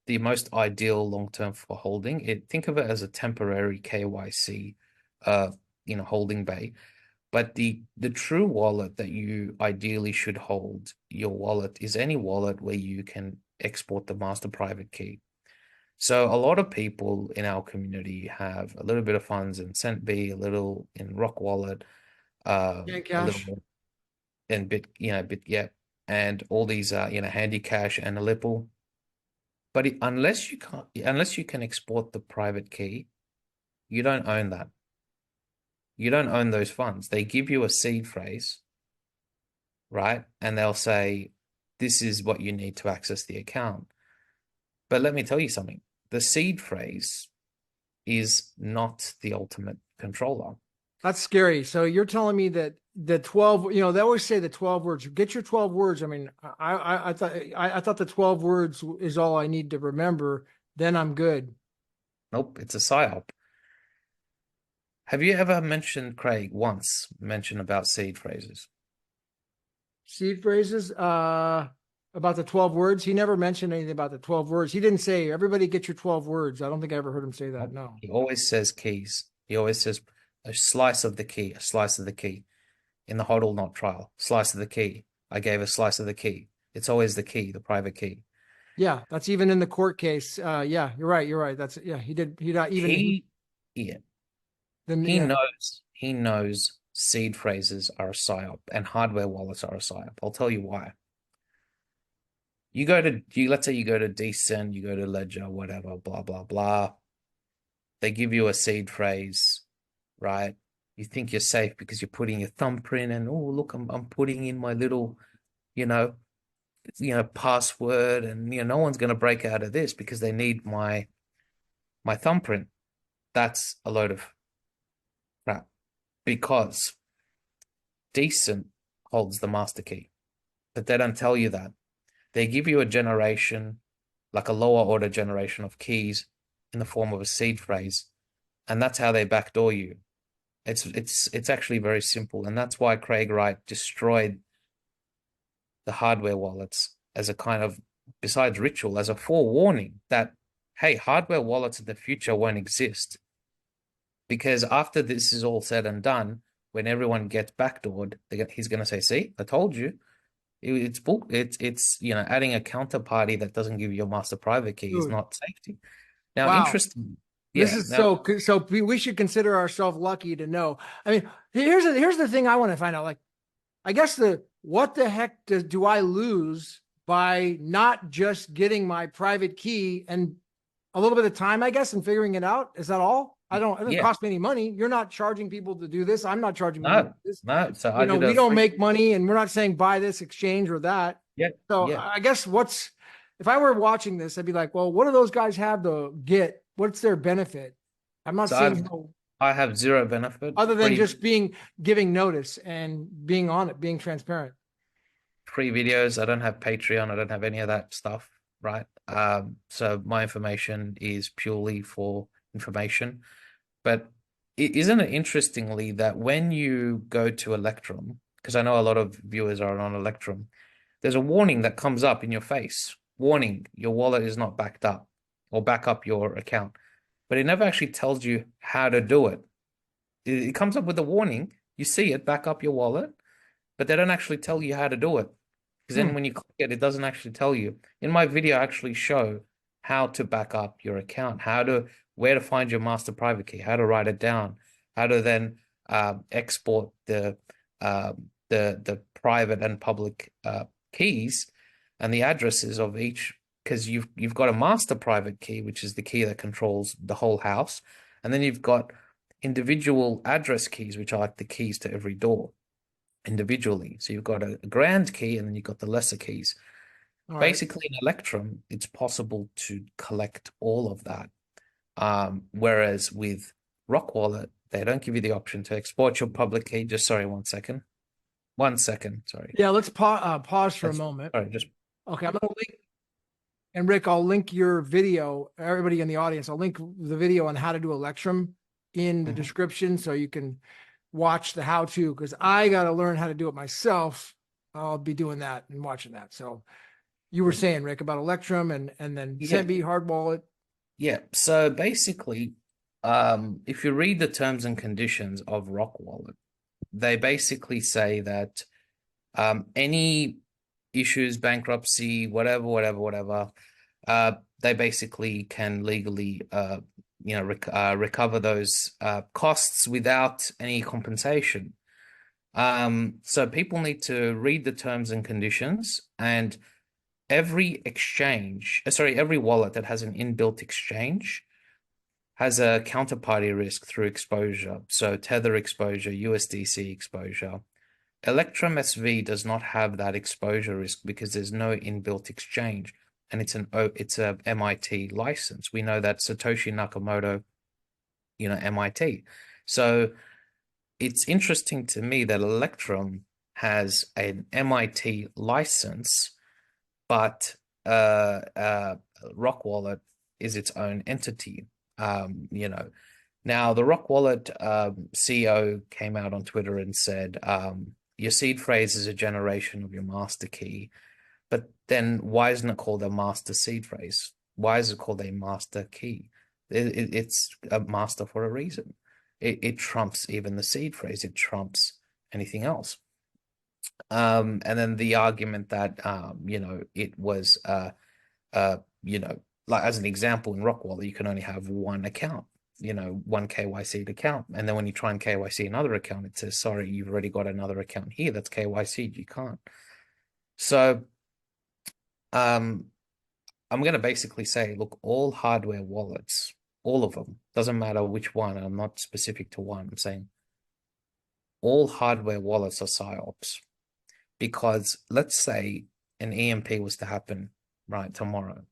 the most ideal long-term for holding. Think of it as a temporary KYC, holding bay. But the true wallet that you ideally should hold your wallet is any wallet where you can export the master private key. So a lot of people in our community have a little bit of funds in CentB, a little in Rockwallet, a little in and all these Handy Cash and a Lipple. But unless you can export the private key, you don't own that. You don't own those funds. They give you a seed phrase, right? And they'll say, this is what you need to access the account. But let me tell you something. The seed phrase is not the ultimate controller. That's scary. So you're telling me that the 12, they always say the 12 words, get your 12 words. I mean, I thought the 12 words is all I need to remember. Then I'm good. Nope. It's a psyop. Have you ever Craig once mentioned about seed phrases? Seed phrases? About the 12 words? He never mentioned anything about the 12 words. He didn't say, everybody get your 12 words. I don't think I ever heard him say that. No. He always says keys. He always says a slice of the key, a slice of the key. In the HODL not trial, slice of the key. I gave a slice of the key. It's always the key, the private key. Yeah, that's even in the court case. Yeah, you're right. That's, yeah, he did. He knows seed phrases are a psyop and hardware wallets are a psyop. I'll tell you why. Let's say you go to Decent, you go to Ledger, whatever, blah, blah, blah. They give you a seed phrase, right? You think you're safe because you're putting your thumbprint and, oh, look, I'm putting in my little, password, and, no one's going to break out of this because they need my thumbprint. That's a load of crap, because Decent holds the master key, but they don't tell you that. They give you a generation, like a lower order generation of keys in the form of a seed phrase, and that's how they backdoor you. It's actually very simple, and that's why Craig Wright destroyed the hardware wallets as a kind of, besides ritual, as a forewarning that, hey, hardware wallets in the future won't exist. Because after this is all said and done, when everyone gets backdoored, he's going to say, see, I told you. It's adding a counterparty that doesn't give you a master private key is not safety. Now, wow. Interesting. This is so we should consider ourselves lucky to know. I mean, here's the thing I want to find out. Like, I guess what the heck do I lose by not just getting my private key and a little bit of time, I guess, and figuring it out? Is that all? It doesn't cost me any money. You're not charging people to do this. I'm not charging people to do this. No. So we don't make money, and we're not saying buy this, exchange, or that. Yeah. So I guess if I were watching this, I'd be like, well, what do those guys have to get? What's their benefit? I'm not saying I have zero benefit other than just giving notice and being on it, being transparent. Free videos. I don't have Patreon. I don't have any of that stuff, right? So my information is purely for information. But isn't it interestingly that when you go to Electrum, because I know a lot of viewers are on Electrum, there's a warning that comes up in your face. Warning, your wallet is not backed up, or back up your account. But it never actually tells you how to do it. It comes up with a warning. You see it, back up your wallet, but they don't actually tell you how to do it. Because then when you click it, it doesn't actually tell you. In my video, I actually show how to back up your account, where to find your master private key, how to write it down, how to then export the private and public keys and the addresses of each, because you've got a master private key, which is the key that controls the whole house, and then you've got individual address keys, which are like the keys to every door individually. So you've got a grand key, and then you've got the lesser keys. Basically, in Electrum, it's possible to collect all of that. Whereas with Rockwallet, they don't give you the option to export your public key. Just sorry, 1 second. 1 second, sorry. Yeah, let's pause for a moment. Sorry, just okay. I'm gonna link, and Rick, I'll link your video. Everybody in the audience, I'll link the video on how to do Electrum in the description, so you can watch the how-to. Because I got to learn how to do it myself. I'll be doing that and watching that. So you were saying, Rick, about Electrum and then Zenby hard wallet. Yeah. So basically, if you read the terms and conditions of Rockwallet, they basically say that any issues, bankruptcy, whatever, they basically can legally, recover those costs without any compensation. So people need to read the terms and conditions, and every wallet that has an inbuilt exchange has a counterparty risk through exposure. So Tether exposure, USDC exposure. ElectrumSV does not have that exposure risk because there's no inbuilt exchange, and it's a MIT license. We know that Satoshi Nakamoto, MIT. So it's interesting to me that Electrum has an MIT license, but Rockwallet is its own entity. Now the Rockwallet CEO came out on Twitter and said, your seed phrase is a generation of your master key, but then why isn't it called a master seed phrase? Why is it called a master key? It's a master for a reason. It trumps even the seed phrase. It trumps anything else. And then the argument that, it was, like as an example, in Rockwallet, you can only have one account, one KYC'd account. And then when you try and KYC another account, it says, sorry, you've already got another account here that's KYC'd, you can't. So I'm going to basically say, look, all hardware wallets, all of them, doesn't matter which one, I'm not specific to one, I'm saying all hardware wallets are PSYOPs. Because let's say an EMP was to happen right tomorrow,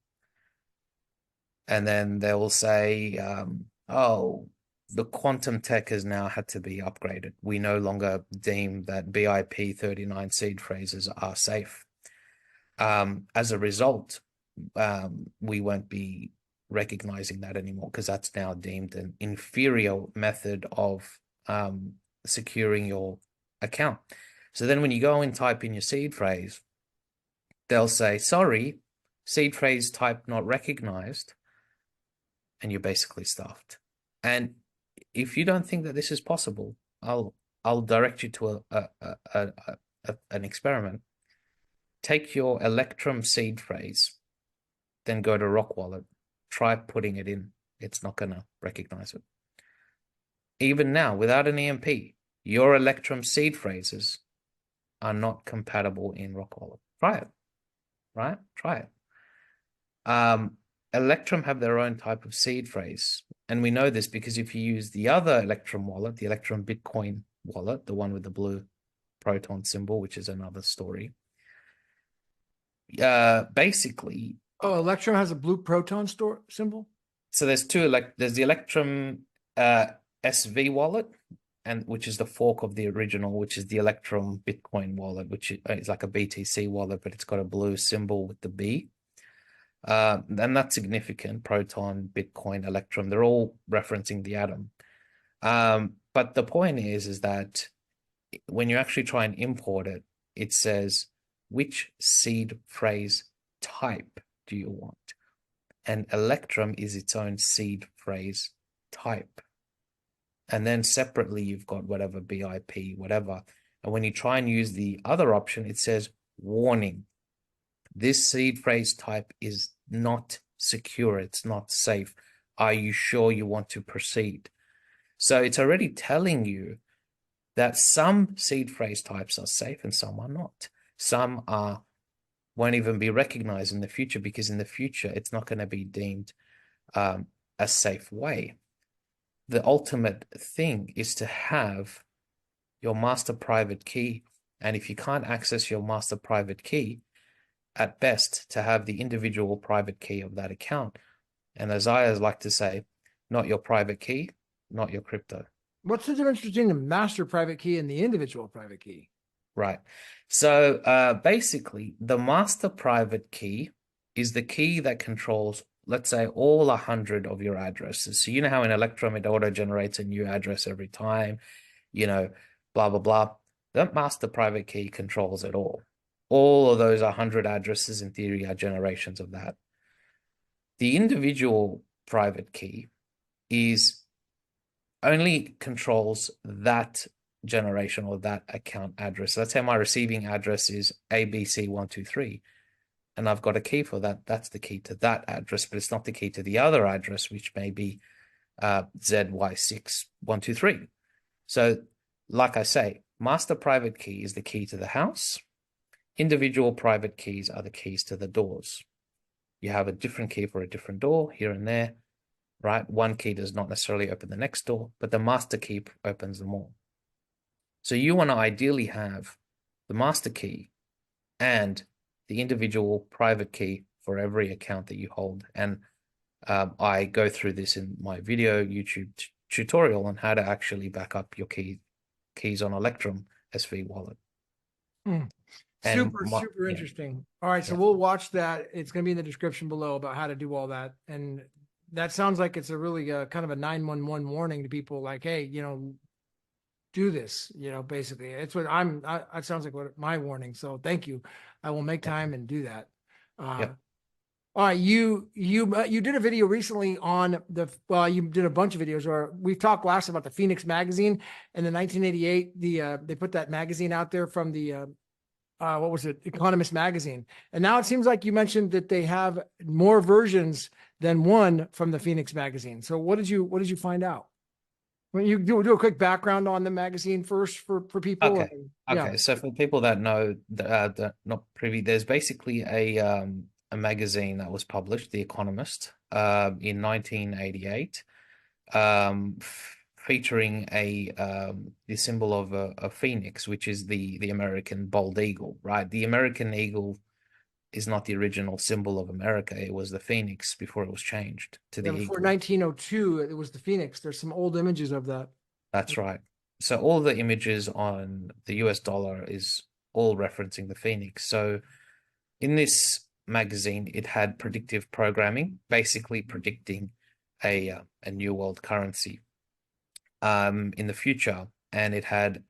and then they will say, the quantum tech has now had to be upgraded. We no longer deem that BIP 39 seed phrases are safe. As a result, we won't be recognizing that anymore because that's now deemed an inferior method of securing your account. So then when you go and type in your seed phrase, they'll say, sorry, seed phrase type not recognized, and you're basically stuffed. And if you don't think that this is possible, I'll direct you to an experiment. Take your Electrum seed phrase, then go to Rockwallet, try putting it in. It's not going to recognize it. Even now, without an EMP, your Electrum seed phrases are not compatible in Rockwallet. Try it, right? Try it. Electrum have their own type of seed phrase. And we know this because if you use the other Electrum wallet, the Electrum Bitcoin wallet, the one with the blue Proton symbol, which is another story. Basically. Oh, Electrum has a blue Proton symbol? So there's there's the Electrum SV wallet, and which is the fork of the original, which is the Electrum Bitcoin wallet, which is like a BTC wallet, but it's got a blue symbol with the B. And that's significant. Proton, Bitcoin, Electrum, they're all referencing the atom. But the point is that when you actually try and import it, it says, which seed phrase type do you want? And Electrum is its own seed phrase type. And then separately, you've got whatever BIP, whatever. And when you try and use the other option, it says, warning, this seed phrase type is not secure. It's not safe. Are you sure you want to proceed? So it's already telling you that some seed phrase types are safe and some are not. Some won't even be recognized in the future, because in the future, it's not going to be deemed a safe way. The ultimate thing is to have your master private key. And if you can't access your master private key, at best, to have the individual private key of that account. And as I like to say, not your private key, not your crypto. What's the difference between the master private key and the individual private key? Right. So basically, the master private key is the key that controls, let's say, all 100 of your addresses. So you know how in Electrum it auto-generates a new address every time, blah, blah, blah. That master private key controls it all. All of those 100 addresses, in theory, are generations of that. The individual private key only controls that generation or that account address. Let's say my receiving address is ABC123, and I've got a key for that. That's the key to that address, but it's not the key to the other address, which may be ZY6123. So, like I say, master private key is the key to the house. Individual private keys are the keys to the doors. You have a different key for a different door here and there, right? One key does not necessarily open the next door, but the master key opens them all. So you want to ideally have the master key and the individual private key for every account that you hold. And I go through this in my video YouTube tutorial on how to actually back up your keys on ElectrumSV wallet. Super interesting. All right, so we'll watch that. It's going to be in the description below about how to do all that. And that sounds like it's a really kind of a 911 warning to people, like, hey, do this, basically. It's what it sounds like what my warning. So thank you. I will make time and do that. All right, you did a video recently on you did a bunch of videos where we talked last about the Phoenix magazine. In the 1988, they put that magazine out there from the what was it, Economist magazine. And now it seems like you mentioned that they have more versions than one from the Phoenix magazine. So what did you find out? When you do a quick background on the magazine first for people. Okay. Okay. So for people that know that not privy, there's basically a magazine that was published, The Economist, in 1988, featuring the symbol of a phoenix, which is the American bald eagle, right? The American eagle is not the original symbol of America. It was the phoenix before it was changed to the before eagle. 1902, it was the phoenix. There's some old images of that. That's right. So all the images on the US dollar is all referencing the phoenix. So in this magazine, it had predictive programming, basically predicting a new world currency in the future, and it had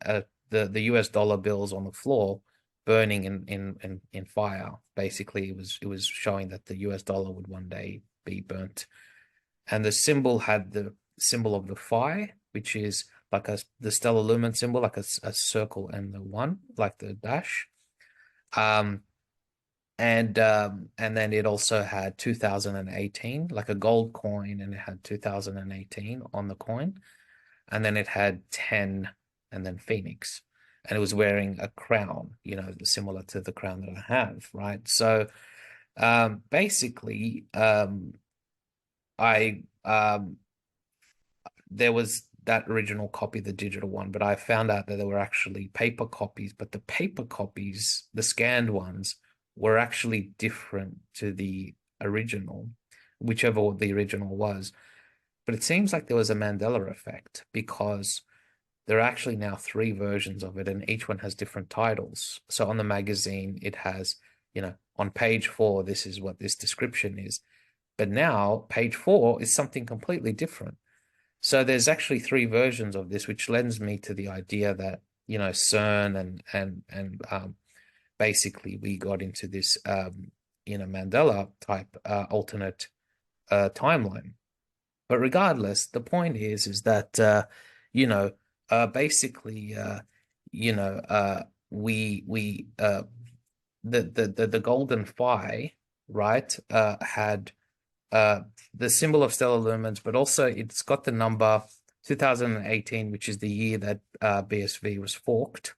the US dollar bills on the floor burning in fire. Basically, it was showing that the US dollar would one day be burnt, and the symbol had the symbol of the phi, which is like the stellar lumen symbol, like a circle and the one, like the dash. And then it also had 2018, like a gold coin, and it had 2018 on the coin. And then it had 10 and then Phoenix. And it was wearing a crown, similar to the crown that I have, right? So basically, there was that original copy, the digital one, but I found out that there were actually paper copies, but the paper copies, the scanned ones, were actually different to the original, whichever the original was. But it seems like there was a Mandela effect, because there are actually now 3 versions of it, and each one has different titles. So on the magazine, it has, on page 4, this is what this description is. But now page 4 is something completely different. So there's actually 3 versions of this, which lends me to the idea that, CERN and basically we got into this, Mandela type alternate timeline. But regardless, the point is that, basically, we the golden phi, right, had the symbol of stellar lumens, but also it's got the number 2018, which is the year that BSV was forked.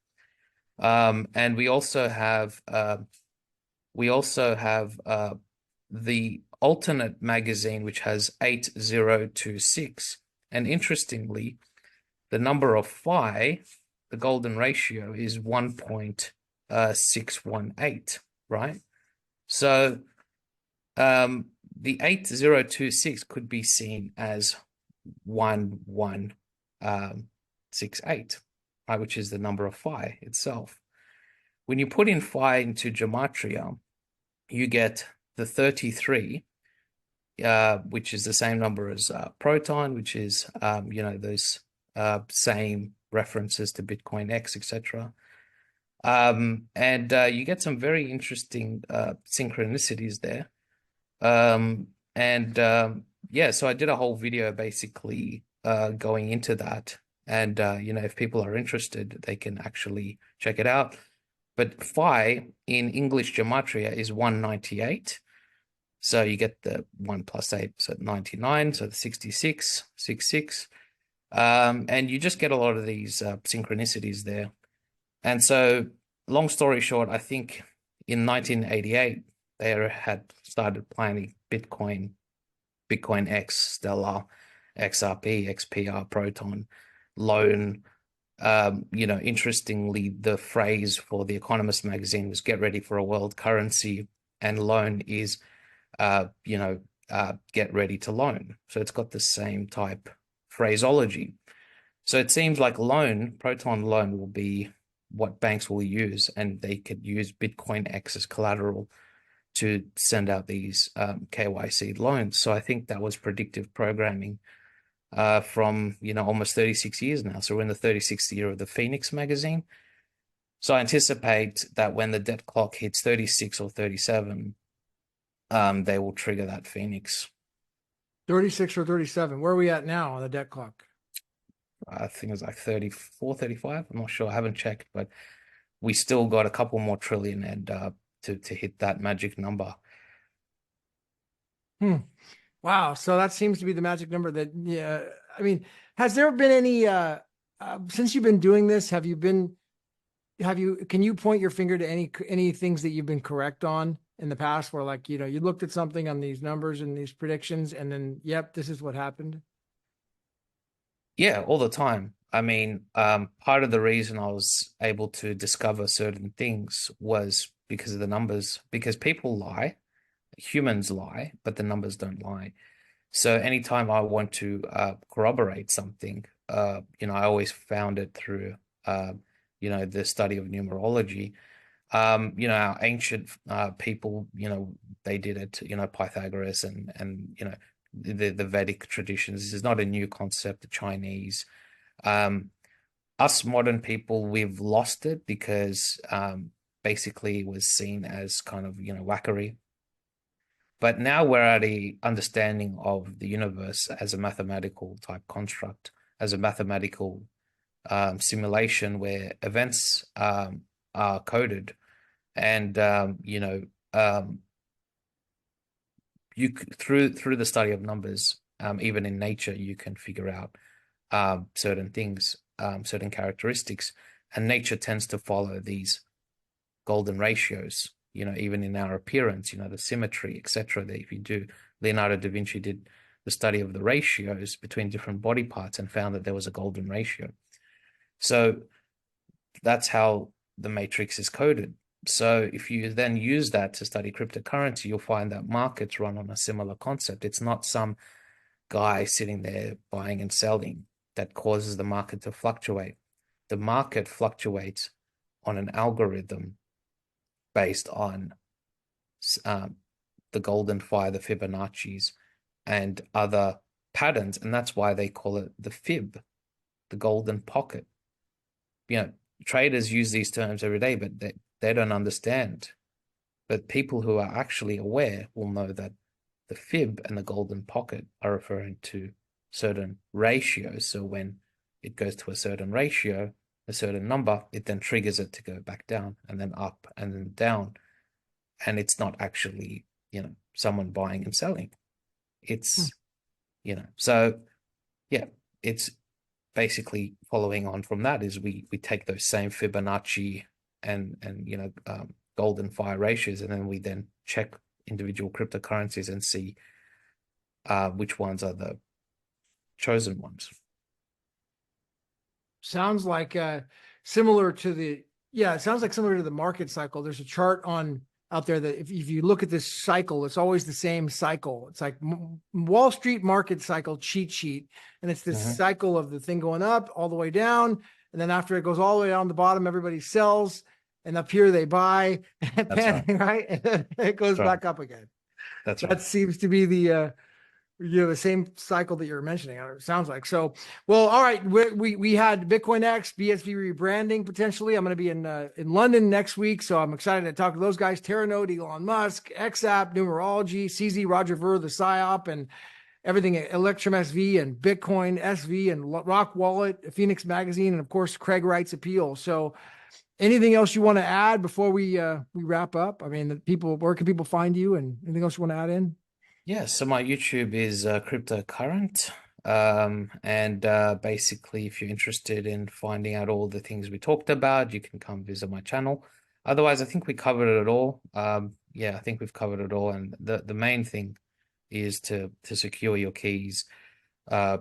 And we also have the alternate magazine, which has 8026. And interestingly, the number of phi, the golden ratio, is 1.618, right? So the 8026 could be seen as 1168, right, which is the number of phi itself. When you put in phi into gematria, you get the 33, which is the same number as Proton, which is those same references to BitcoinX, etc. And you get some very interesting synchronicities there. Yeah, so I did a whole video basically going into that. And if people are interested, they can actually check it out. But phi in English gematria is 198. So you get the 1 plus 8, so 99, so the 66, 66. And you just get a lot of these synchronicities there. And so, long story short, I think in 1988, they had started planning BitcoinX, Stellar, XRP, XPR, Proton, Loan. Interestingly, the phrase for the Economist magazine was "Get ready for a world currency," and loan is, get ready to loan. So it's got the same type phraseology. So it seems like Proton loan will be what banks will use, and they could use BitcoinX as collateral to send out these KYC loans. So I think that was predictive programming from almost 36 years now. So we're in the 36th year of the Phoenix magazine. So I anticipate that when the debt clock hits 36 or 37, they will trigger that Phoenix. 36 or 37. Where are we at now on the debt clock? I think it's like 34, 35. I'm not sure. I haven't checked, but we still got a couple more trillion and to hit that magic number. Wow. So that seems to be the magic number that, yeah. I mean, has there been any, since you've been doing this, can you point your finger to any things that you've been correct on in the past where, like, you looked at something on these numbers and these predictions and then, yep, this is what happened? Yeah, all the time. I mean, part of the reason I was able to discover certain things was because of the numbers, because people lie, humans lie, but the numbers don't lie. So anytime I want to corroborate something, I always found it through, the study of numerology. Our ancient people, they did it, Pythagoras and the Vedic traditions. This is not a new concept, the Chinese. Us modern people, we've lost it because basically it was seen as kind of, wackery. But now we're at a understanding of the universe as a mathematical type construct, as a mathematical simulation where events are coded, and you through the study of numbers, even in nature, you can figure out certain things, certain characteristics, and nature tends to follow these golden ratios. Even in our appearance, the symmetry, etc. That if you do, Leonardo da Vinci did the study of the ratios between different body parts and found that there was a golden ratio. So that's how the matrix is coded. So if you then use that to study cryptocurrency, you'll find that markets run on a similar concept. It's not some guy sitting there buying and selling that causes the market to fluctuate. The market fluctuates on an algorithm based on the golden fire, the Fibonacci's, and other patterns, and that's why they call it the fib, the golden pocket. Traders use these terms every day, but they don't understand. But people who are actually aware will know that the fib and the golden pocket are referring to certain ratios. So when it goes to a certain ratio, a certain number, it then triggers it to go back down and then up and then down. And it's not actually, someone buying and selling. It's, so yeah, it's basically following on from that is we take those same Fibonacci and golden fire ratios, and then we then check individual cryptocurrencies and see which ones are the chosen ones. Sounds like similar to the market cycle. There's a chart out there that if you look at this cycle, it's always the same cycle. It's like Wall Street market cycle cheat sheet. And it's this cycle of the thing going up all the way down. And then after it goes all the way down the bottom, everybody sells. And up here they buy, right? And then it goes back up again. That seems to be the same cycle that you're mentioning. It sounds like so. Well, all right. We had BitcoinX, BSV rebranding potentially. I'm going to be in London next week, so I'm excited to talk to those guys. Teranode, Elon Musk, XApp, Numerology, CZ, Roger Ver, the PSYOP, and everything at ElectrumSV and BitcoinSV and Rockwallet, Phoenix Magazine, and of course Craig Wright's Appeal. So, anything else you want to add before we wrap up? I mean, where can people find you, and anything else you want to add in? Yeah, so my YouTube is CryptoCurrent. And basically, if you're interested in finding out all the things we talked about, you can come visit my channel. Otherwise, I think we covered it all. I think we've covered it all. And the main thing is to secure your keys,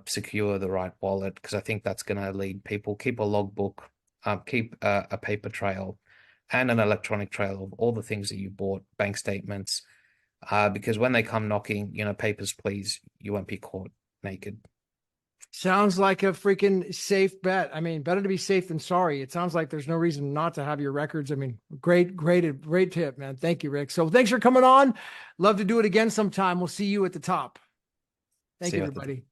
secure the right wallet, because I think that's going to lead people. Keep a logbook, keep a paper trail and an electronic trail of all the things that you bought, bank statements, because when they come knocking, papers, please, you won't be caught naked. Sounds like a freaking safe bet. I mean, better to be safe than sorry. It sounds like there's no reason not to have your records. I mean, great tip, man. Thank you, Rick. So thanks for coming on. Love to do it again sometime. We'll see you at the top. Thank you, everybody.